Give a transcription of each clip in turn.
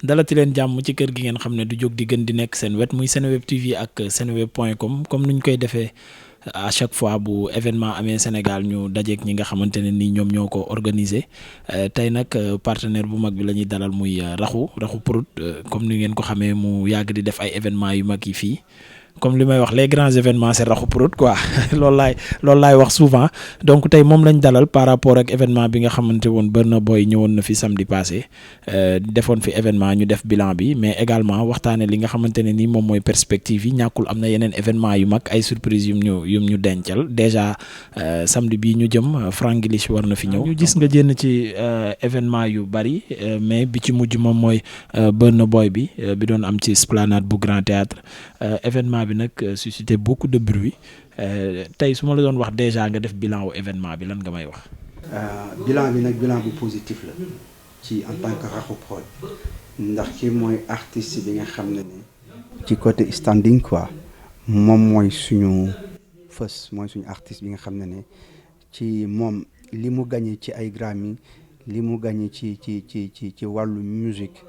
dalati leen jàmm ci kër gi ngeen xam ne du jóg di gën di nekk seen wet muy Seneweb TV ak seneweb.com comme nuñ koy defee à chaque fois bu événement amee Sénégal ñu dajeek ñi nga xamante ne ni ñoom ñoo ko organiser tey nag partenaire bu mag bi la ñuy dalal muy Raxu Prod comme ni ngeen ko xamee mu yàgg di def ay événements yu mag yi fii. comme li may wax les grands événements c'est Raxu Prod quoi loolu laay wax souvent donc tey moom lañ dalal par rapport ak événement bi nga xamante woon Burna Boy ñëwoon na fi samedi passé defoon fi événement ñu def bilan bi mais également waxtaane li nga xamante ne ni moom mooy perspective yi ñàkkul am na yeneen événement yu mag ay surprise yum ñu dencal déjà samedi bii ñu jëm Franglish war na fi ñëw ñu gis nga jénn ci événement yu bari mais bi ci mujj moom mooy Burna Boy bi doon am ci esplanade bu Grand Théâtre événement bi nag suscité beaucoup de bruit tey su ma la doon wax déjà nga def bilan wu événement bi lan nga may wax. bilan bi nag bilan bu positif la ci en tant que Raxu Prod ndax ki mooy artiste bi nga xam ne ni ci côté standing quoi moom mooy suñu mooy suñu artiste bi nga xam ne ci moom li mu gagné ci ay Grammy li mu gagné ci wàllu musique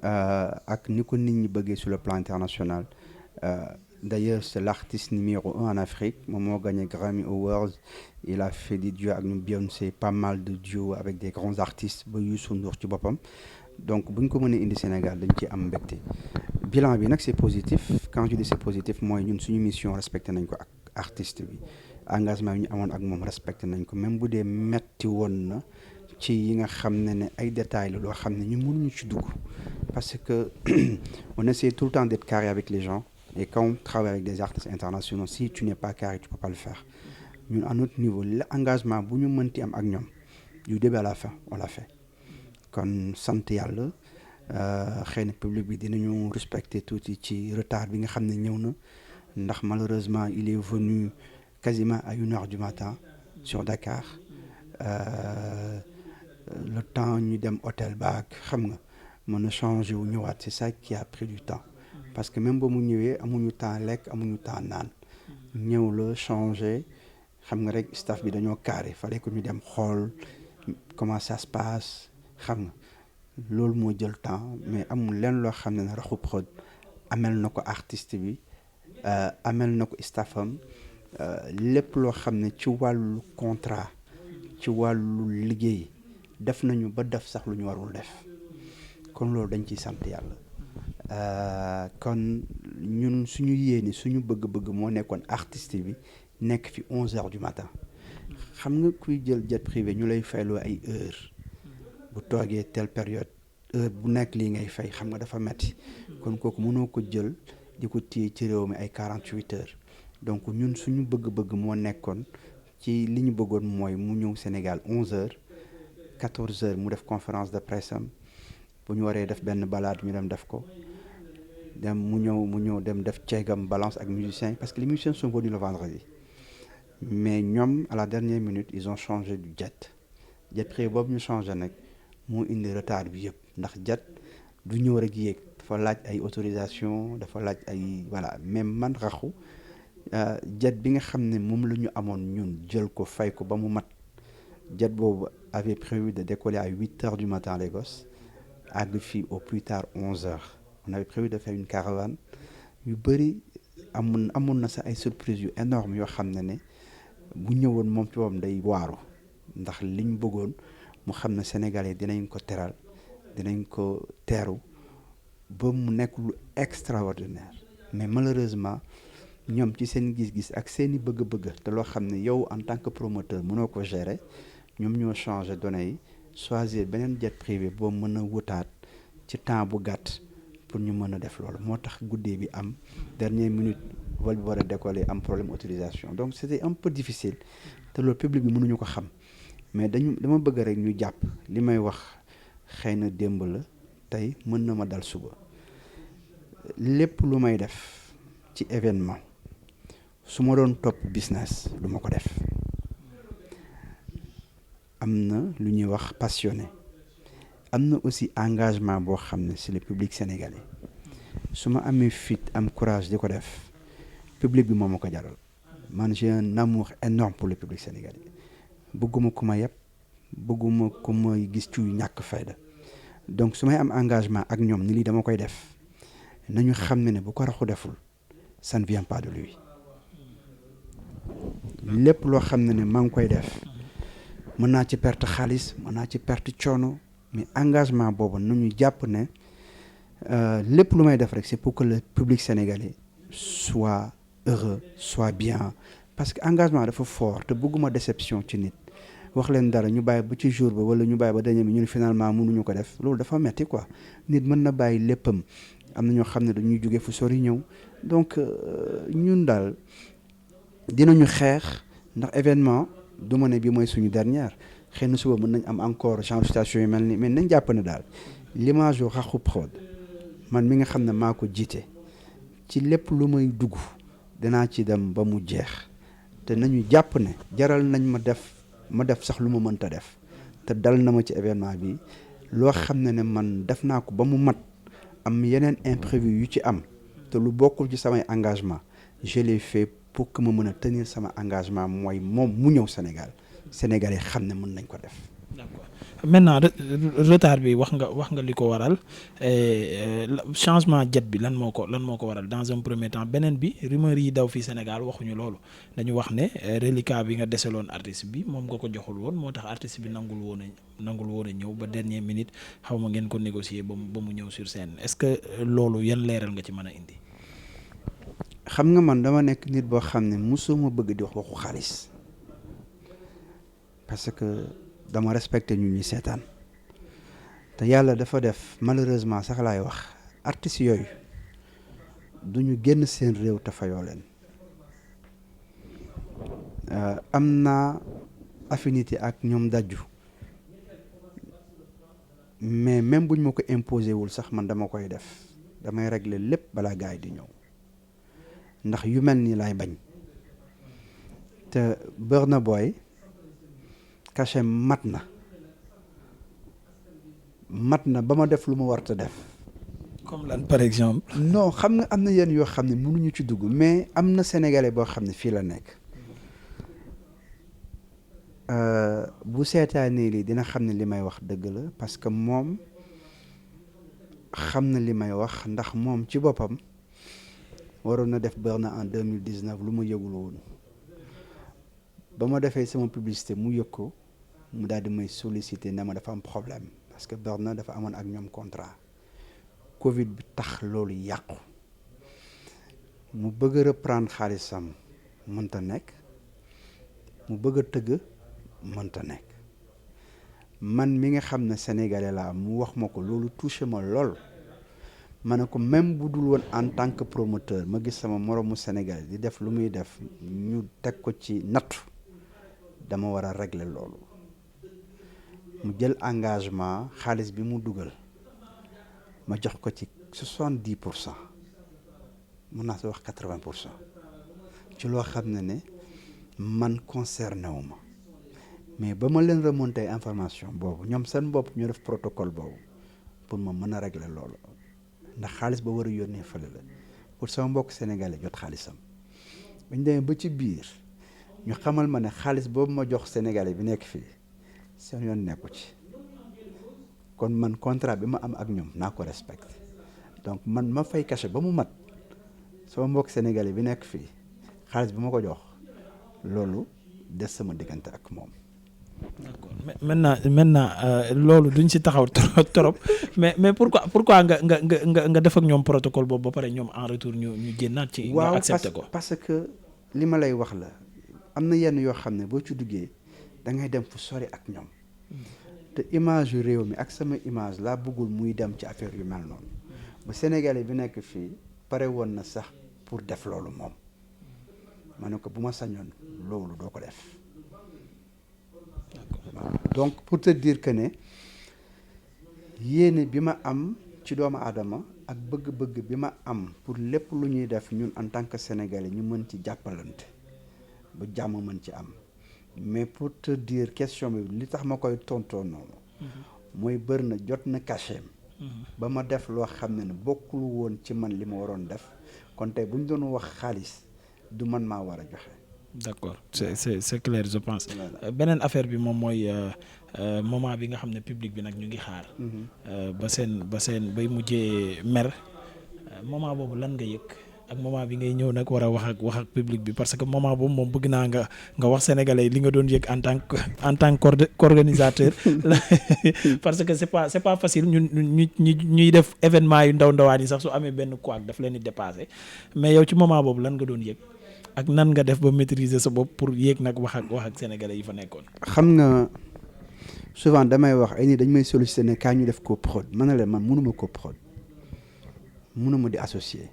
ak ni ko nit ñi bëggee sur le plan international. D'ailleurs, c'est l'artiste numéro 1 en Afrique. Momo a gagné Grammy Awards. Il a fait des duos avec Beyoncé, pas mal de duos avec des grands artistes. Donc, si on est au Sénégal, on a un bilan, c'est positif. Quand je dis c'est positif, moi, nous avons une mission respecter les artistes. Engagement, nous avons respecté. Même si des metti won ci yi nga xamné né ay détails lo xamné ñu mënuñu ci dugg parce que on essaie tout le temps d'être carré avec les gens. Et quand on travaille avec des artistes internationaux, si tu n'es pas carré, tu ne peux pas le faire. Nous, à notre niveau, l'engagement, si nous avons avec nous, du début à la fin, on l'a fait. Quand santé yàlla, xëy na public bi dinañu respecter tuuti ci retard bi nga xam ne ñëw na ndax malheureusement il est venu quasiment à 1h du matin sur Dakar. Le temps ñu dem hôtel baak xam nga mën a changer wu ñëwaat, c'est ça qui a pris du temps. Parce que même si nous avons temps lekk amuñu temps naan ñëw la changer xam nga rek staff bi dañoo carré fallait que ñu dem xool comment ça se passe xam nga loolu moo jël temps mais amul lenn loo xam ne Raxu Prod amel na ko artiste bi amel na ko staffam lépp loo xam ne ci wàllu contrat ci wàllu liggéey def nañu ba def sax lu ñu warul def kon loolu dañ ciy sant yàlla. Kon ñun suñu yéene suñu bëgg-bëgg moo nekkoon artiste bi nekk fi 11h du matin xam nga kuy jël jet privé ñu lay fayloo ay heure bu toogee telle période heure bu nekk lii ngay fay xam nga dafa metti kon kooku mënoo ko jël di ko téye ci réew mi ay 48 heures donc ñun suñu bëgg-bëgg moo nekkoon ci li ñu bëggoon mooy mu ñëw Sénégal 11h 14h mu def conférence de presse am bu ñu waree def benn balade ñu dem def ko. Mu ñëw dem def ceegam balance avec musiciens parce que les musiciens sont venus le vendredi mais ñoom à la dernière minute ils ont changé du jet privé boobu ñu changé nag moo indi retard bi yëpp ndax jet du ñëw rek yéeg dafa laaj ay autorisation dafa laaj ay voilà même man Raxu jet bi nga xam ne moom la ñu amoon ñun jël ko fay ko ba mu mat jet boobu avait prévu de décoller à 8h du matin à Lagos àgg fii au plus tard 11h. On avait prévu de faire une caravane yu bëri amoon na sax ay surprise yu énorme yoo xam ne bu ñëwoon moom ci boppam day waaru ndax liñ bëggoon mu xam ne Sénégalais dinañ ko teral dinañ ko teeru ba mu nekk lu extraordinaire mais malheureusement ñoom ci seen gis-gis ak seeni bëgg-bëgg te loo xam ne yow en tant que promoteur mënoo ko gérer ñoom ñoo changer données yi choisir beneen jet privé boo mën a wutaat ci temps bu gàtt pour ñu mën a def loolu moo tax guddee bi am dernière minute vol bi war a décoller am problème autorisation donc c'était un peu difficile te loolu public bi mënuñu ko xam mais dama bëgg rek ñu jàpp li may wax xëy na démb la tey mën na ma dal suba lépp lu may def ci événement su ma doon topp business du ma ko def am na lu ñuy wax passionné am na aussi engagement boo xam ne c'est le public sénégalais su ma amee fit am courage di ko def public bi moo ma ko jaral man j'ai un amour énorme pour le public sénégalais bëgguma ku ma yeb bëgguma ku may gis ci ñàkk fayda donc su may am engagement ak ñoom ni lii dama koy def nañu xam ne bu ko raxu deful ça ne vient pas de lui lépp loo xam ne maa ngi koy def mën naa ci perte xaalis mën naa ci perte coono mais engagement boobu nañu jàpp ne lépp lu may def rek c'est pour que le public sénégalais soit heureux soit bien parce que engagement dafa fort te bëgguma déception ci nit wax leen dara ñu bàyyi ba ci jour ba wala ñu bàyyi ba dañu ñu ne finalement mënuñu ko def loolu dafa metti quoi nit mën na bàyyi léppam am na ñoo xam ne dañuy jóge fu sori ñëw donc ñun daal dinañu xeex ndax événement du ma ne bi mooy suñu dernière xëy na suba mën nañ am encore genre station yu mel ni mais nañ jàpp ne daal l'image yu Raxu Prod man mi nga xam ne maa ko jiite ci lépp lu may dugg dinaa ci dem ba mu jeex te nañu jàpp ne jaral nañ ma def sax lu ma mënta def te dal na ma ci événement bi loo xam ne man def naa ko ba mu mat am yeneen imprévu yu ci am te lu bokkul ci samay engagement je l'ai fait pour que ma mën a tenir sama engagement mooy moom mu ñëw Sénégalais xam ne mën nañ ko def. d'accord maintenant retard bi wax nga li ko waral changement jet bi lan moo ko waral dans un premier temps beneen bi rumeur yi daw fii Sénégal waxuñu loolu dañu wax ne reliquat bi nga deseloon artiste bi moom nga ko joxul woon moo tax artiste bi nangul woon a ñëw ba dernière minute xaw ma ngeen ko négocier ba mu ñëw sur scène est-ce que loolu yan leeral nga ci mën a indi. xam nga man dama nekk nit boo xam ne mosuma bëgg di wax waxu xaalis parce que dama respecté ñu ñuy seetaan te yàlla dafa def malheureusement sax laay wax artistes yooyu du ñu génn seen réew te fayoo leen am naa affinité ak ñoom dajju mais même buñ ma ko imposé wul sax man dama koy def damay régler lépp balaa gars yi di ñëw ndax yu mel nii laay bañ te Burna Boy cachet mat na ba ma def lu ma warta def. comme lan par exemple. non xam nga am na yenn yoo xam ne mënuñu ci dugg mais am na sénégalais boo xam ne fii la nekk bu seetaanee lii dina xam ne li may wax dëgg la parce que moom xam na li may wax ndax moom ci boppam waroon na def Burna en 2019 lu ma yëgul woon ba ma defee sama publicité mu yëg ko mu daal di may solliciter ne ma dafa am problème parce que Burna dafa amoon ak ñoom contrat Covid bi tax loolu yàqu mu bëgg a reprendre xaalisam mënta nekk mu bëgg a tëgg mënta nekk man mi nga xam ne sénégalais laa mu wax ma ko loolu touché ma lool ma ne ko même bu dul woon en tant que promoteur ma gis sama moromu sénégalais di def lu muy def ñu teg ko ci nattu dama war a régler loolu mu jël engagement xaalis bi mu dugal ma jox ko ci 70% mun naa si wax 80% ci loo xam ne man concerné wu ma mais ba ma leen remonté information boobu ñoom seen bopp ñu def protocole boobu pour ma mën a régler loolu ndax xaalis ba war a yónnee fële la pour sama mbokk sénégalais jot xaalisam bañ demee ba ci biir ñu xamal ma ne xaalis boobu ma jox sénégalais bi nekk fii seen yoon nekku ci kon man contrat bi ma am ak ñoom naa ko respecté donc man ma fay cachet ba mu mat sama mbokk sénégalais bi nekk fii xaalis bi ma ko jox loolu des sama diggante ak moom. d'accord maintenant loolu duñ ci taxaw trop mais pourquoi nga def ak ñoom protocole boobu ba pare ñoom en retour ñu génnaat ci. nga accepté ko parce que li ma lay wax la am na yenn yoo xam ne boo ci duggee da ngay dem fu sori ak ñoom te image yu réew mi ak sama image laa bëggul muy dem ci affaire yu mel noonu ba Sénégalais bi nekk fii pare woon na sax pour def loolu moom ma ne ko bu ma sañoon loolu doo ko def. donc pour te dire que ne yéene bi ma am ci doomu aadama ak bëgg-bëgg bi ma am pour lépp lu ñuy def ñun en tant que sénégalais ñu mën ci jàppalante ba jàmm mën ci am mais pour te dire question bi li tax ma koy tontoo noonu mooy bëri na jot na cachet ba ma def loo xam ne bokkul woon ci man li ma waroon def kon tey bu ñu doon wax xaalis du man maa war a joxe d'accord c'est clair je pense. Voilà. beneen affaire bi moom mooy moment bi nga xam ne public bi nag ñu ngi xaar. ba seen bay mujjee mer moment boobu lan nga yëg ak moment bi ngay ñëw nag war a wax ak public bi parce que moment boobu moom bëgg naa nga wax sénégalais li nga doon yëg en tant qu'organisateur parce que c'est pas facile ñuy def événement yu ndawaan yi sax su amee benn couac daf leen di dépasser mais yow ci moment boobu lan nga doon yëg ak nan nga def ba maîtriser sa bopp pour yéeg nag wax ak sénégalais yi fa nekkoon. xam nga souvent damay wax ay nit dañ may solliciter ne kaa ñu def coprod man na leen man mënuma coprod mënuma di associer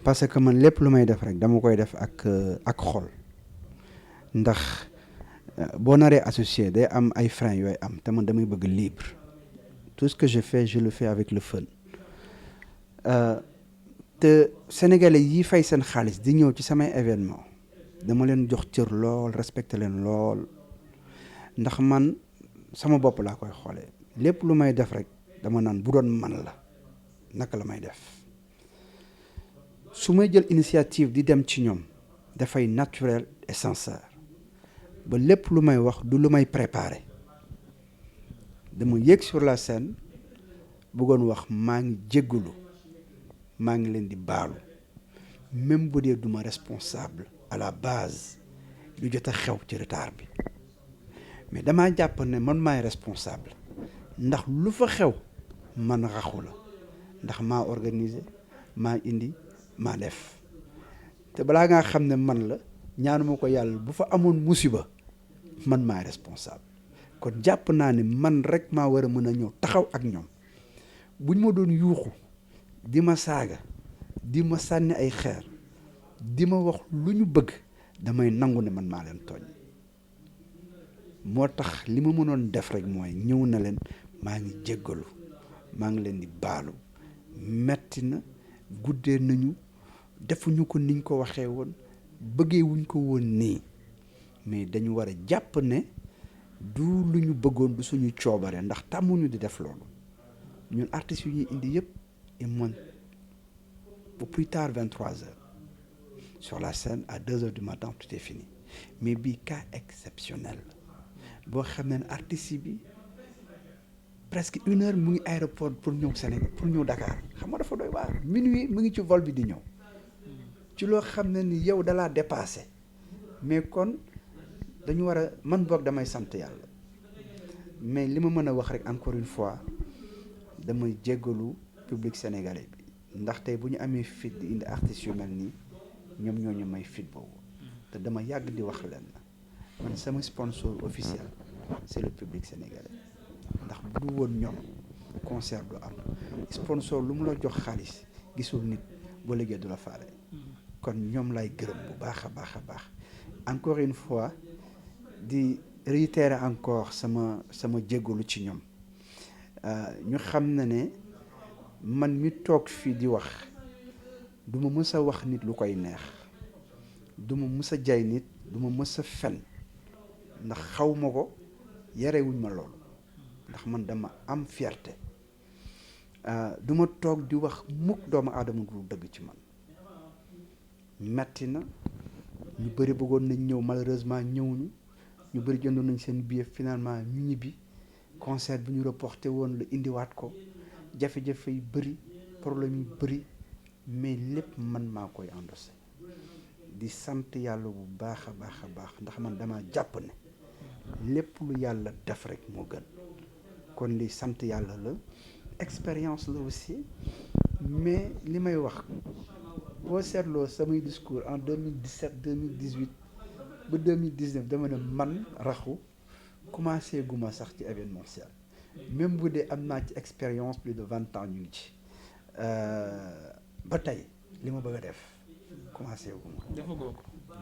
parce que man lépp lu may def rek dama koy def ak xol ndax boo naree associé day am ay freins yooyu am te man damay bëgg libre tout ce que je fais je le fais avec le fun te sénégalais yi fay seen xaalis di ñëw ci samay événement dama leen jox cër lool respecté leen lool ndax man sama bopp laa koy xoolee lépp lu may def rek dama naan bu doon man la naka la may def su may jël initiative di dem ci ñoom dafay naturel et sincère ba lépp lu may wax du lu may préparer dama yéeg sur la scène bëggoon wax maa ngi jéggalu maa ngi leen di baalu même bu dee duma responsable à la base lu jot a xew ci retard bi mais damaa jàpp ne man maay responsable ndax lu fa xew man raxu la ndax maa organiser maa indi maa def te balaa ngaa xam ne man la ñaanuma ko yàlla bu fa amoon musiba man maay responsable kon jàpp naa ne man rek maa war a mën a ñëw taxaw ak ñoom buñ ma doon yuuxu di ma saaga di ma sànni ay xeer di ma wax lu ñu bëgg damay nangu ne man maa leen tooñ moo tax li ma mënoon def rek mooy ñëw na leen maa ngi jéggalu maa ngi leen di baalu metti na guddee nañu defuñu ko niñ ko waxee woon bëggee wuñ ko woon nii mais dañu war a jàpp ne du lu ñu bëggoon du suñu coobare ndax tàmmuñu di def loolu ñun artistes yu ñuy indi yëpp ils montent au plus tard 23 heures sur la scène à 2 heures du matin tout est fini mais bii cas exceptionnel boo xam ne artistes bi presque 1 heure mu ngi aéroport pour ñëw Sénégal pour ñëw Dakar xam nga dafa doy waar minuit mu ngi ci vol bi di ñëw ci loo xam ne ni yow dalaa dépassé mais kon dañu war a man boog damay sant yàlla mais li ma mën a wax rek encore une fois damay jéggalu public sénégalais bi ndax tey bu ñu amee fit di indi artistes yu mel nii ñoom ñoo ñu may fit boobu te dama yàgg di wax leen man sama sponsor officiel c'est le public sénégalais ndax bu du woon ñoom concert du am sponsor lu mu la jox xaalis gisul nit boo liggéey du la faale kon ñoom lay gërëm bu baax a baax a baax encore une fois di réitérer encore sama jéggalu ci ñoom ñu xam na ne man mi toog fii di wax du ma mës a wax nit lu koy neex du ma mës a jay nit du ma mës a fen ndax xaw ma ko yarewuñ ma loolu ndax man dama am fierté du ma toog di wax mukk doomu aadama du dëgg ci man metti na ñu bëri bëggoon nañ ñëw malheureusement ñëwuñu ñu bëri jëndoon nañ seen billet finalement ñu ñibbi concert bi ñu reporté woon la indiwaat ko jafe-jafe yu bëri problème yu bëri mais lépp man maa koy endossé di sant yàlla bu baax a baax a baax ndax man dama jàpp ne lépp lu yàlla def rek moo gën kon li sant yàlla la expérience la aussi mais li may wax boo seetloo samay discours en 2017 2018 ba 2019 dama ne man raxu commencé guma sax ci événementiel même bu dee am naa ci expérience plus de 20 ans ñu ngi ci ba tey li ma bëgg a def commencé guma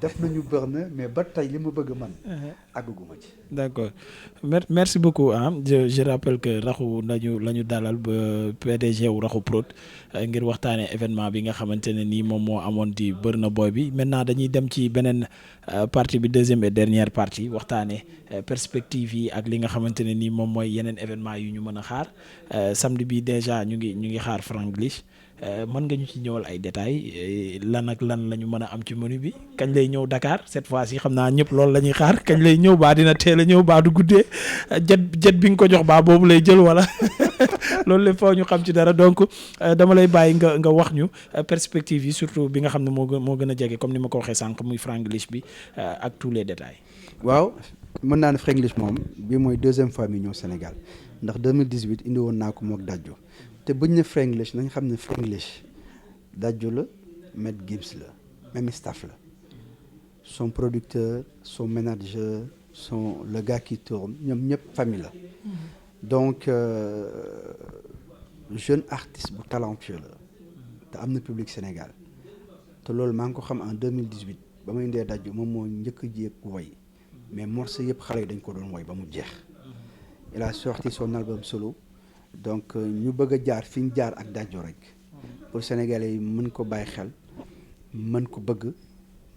def nañu bër na mais ba tey li ma bëgg man àgguma ci. d'accord merci beaucoup je rappelle que Raxu la ñu dalal ba PDG wu Raxu Prod ngir waxtaanee événement bi nga xamante ne nii moom moo amoon di Burna Boy bi maintenant dañuy dem ci beneen partie bi deuxième et dernière partie waxtaanee perspective yi ak li nga xamante ne nii moom mooy yeneen événement yu ñu mën a xaar samedi bi déjà ñu ngi xaar Franglish mën nga ñu ci ñëwal ay détails lan ak lan la ñu mën a am ci menu bi kañ lay lay ñëw Dakar cette fois-ci xam naa ñëpp loolu la ñuy xaar kañ lay ñëw baa dina teel a ñëw baa du guddee jet bi nga ko jox baa boobu lay jël wala loolu lépp foo ñu xam ci dara donc dama lay bàyyi nga wax ñu perspective yi surtout bi nga xam ne moo gën a jege comme ni ma ko waxee sànq muy franglish bi ak tous les détails. waaw mën naa ne franglish moom bii mooy deuxième fois mi ñëw Sénégal ndax 2018 indi woon naa ko mook Dadju te buñ ne franglish nañ xam ne franglish Dadju la Matt Gibbs la même staff la son producteur son manager le gars qui tourne ñoom ñëpp famille la donc jeune artiste bu talentueux la te am na public Sénégal te loolu maa ngi ko xam en 2018 ba may indee Dadju moom moo njëkk a jéeg woy mais morceau yëpp xale yi dañ ko doon woy ba mu jeex il a sorti son album solo donc ñu bëgg a jaar fi ñu jaar ak Dadju rek pour Sénégalais yi mën ko bàyyi xel mën ko bëgg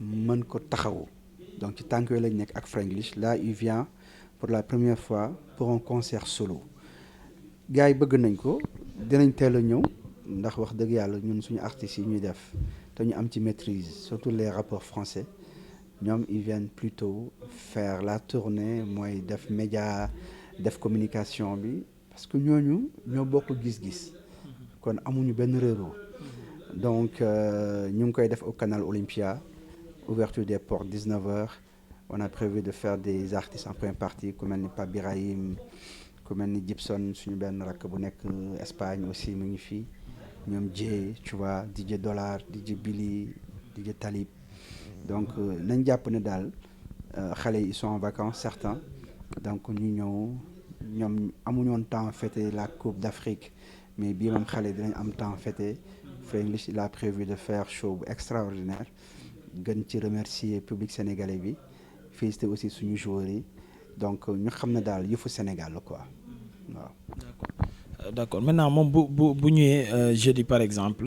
mën ko taxawu donc ci tànk yooyu lañ nekk ak franglish là il vient pour la première fois pour un concert solo gars yi bëgg nañ ko dinañ teel a ñëw ndax wax dëgg yàlla ñun suñu artistes yi ñuy def te ñu am ci maîtrise surtout les rappeurs français ñoom ils viennent plutôt faire la tournée mooy def média def communication bi parce que ñooñu ñoo bokk gis-gis kon amuñu benn réeróo donc ñu ngi koy def au Canal Olympia ouverture des portes 19h on a prévu de faire des artistes en première partie ku mel ni Pape Birahim ku mel ni Gibson suñu benn rakk bu nekk Espagne aussi mu ngi fii ñoom Jay tu vois DJ Dollar DJ Billy DJ Talib donc nañ jàpp ne daal xale yi ils sont en vacances certains donc ñu ñëw ñoom amuñu woon temps fêter la Coupe d'Afrique mais bii moom xale dinañ am temps fêter franglish il a prévu de faire show bu extraordinaire gën ci remercier public sénégalais bi féliciter aussi suñu joueurs yi donc ñu xam ne daal yëfu Sénégal la quoi waaw. D'accord maintenant moom bu ñëwee jeudi par exemple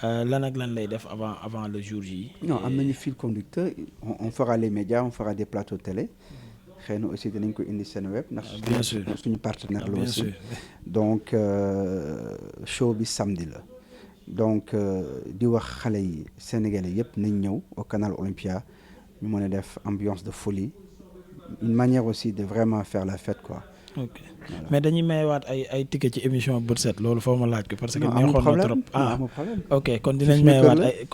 lan ak lan lay def avant le jour J. non am nañu fil conducteur on fera les médias on fera des plateaux télé xëy na aussi dinañ ko indi seen web ndax bien sûr suñu partenaire la aussi sûr. donc show bi samedi la donc di wax xale yi sénégalais yëpp nañ ñëw au Canal Olympia ñu mën a def ambiance de folie une manière aussi de vraiment faire la fête quoi. ok voilà. Mais dañuy mayewaat ay ticket ci émission bët set loolu foo ma laaj ko parce que neexoon na trop amul problème ok kon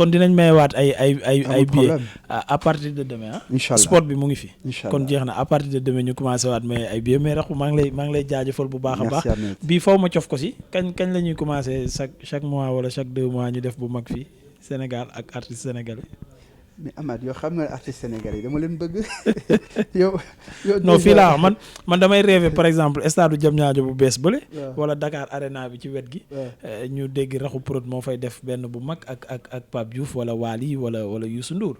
dinañ mayewaat ay billets à partir de demain incha allah sport bi mu ngi fi incha allah kon jeex na à partir de demain ñu commencé waat mais ay billets mais raxu maa ngi lay jaajëfal bu baax a baax bii foo ma cof ko si kañ la ñuy commencé chaque mois wala chaque 2 mois ñu def bu mag fii Sénégal ak artistes sénégalais. mais Amath yow xam nga artiste sénégalais dama leen bëgg yow non fii laa wax man damay rêver par exemple stade Diamniadio bu bees bële wala Dakar Arena bi ci wet gi ñu dégg raxu prod moo fay def benn bu mag ak Pape Diouf wala Wally wala Youssou Ndour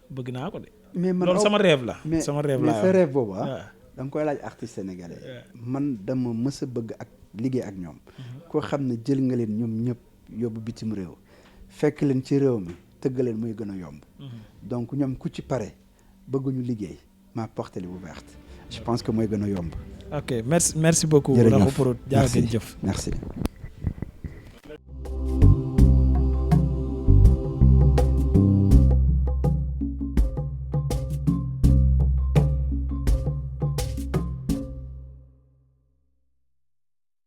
bëgg naa ko de mais man loolu sama rêve la sama rêve la mais sa rêve boobu da nga koy laaj artiste sénégalais man dama mës a bëgg ak liggéey ak ñoom koo xam ne jël nga leen ñoom ñëpp yóbbu bitim réew fekk leen ci réew mi tëgg leen muy gën a yomb donc ñoom ku ci pare bëgguñu liggéey ma porte est ouverte je pense que mooy gën a yomb. ok merci beaucoup. jërëjëf Raxu Prod jërëjëf merci.